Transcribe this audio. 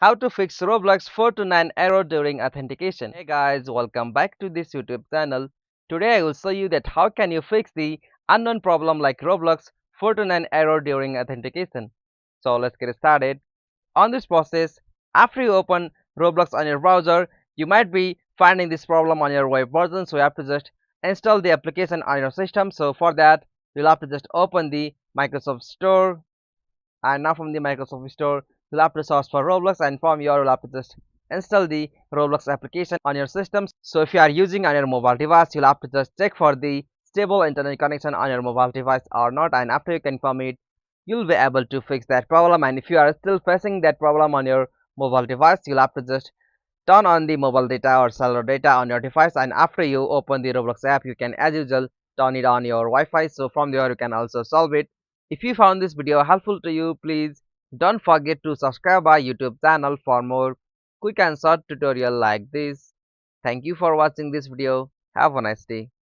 How to fix Roblox 429 error during authentication. Hey guys, welcome back to this YouTube channel. Today I will show you that how can you fix the unknown problem like Roblox 429 error during authentication. So let's get started. On this process, after you open Roblox on your browser, you might be finding this problem on your web version, so you have to just install the application on your system. So for that, you'll have to just open the Microsoft Store, and now from the Microsoft Store you'll have to search for Roblox, and from here you'll have to just install the Roblox application on your system. So if you are using on your mobile device, you'll have to just check for the stable internet connection on your mobile device or not, and after you confirm it, you'll be able to fix that problem. And if you are still facing that problem on your mobile device, you'll have to just turn on the mobile data or cellular data on your device, and after you open the Roblox app, you can as usual turn it on your Wi-Fi, so from there you can also solve it. If you found this video helpful to you, please don't forget to subscribe our YouTube channel for more quick and short tutorial like this. Thank you for watching this video. Have a nice day.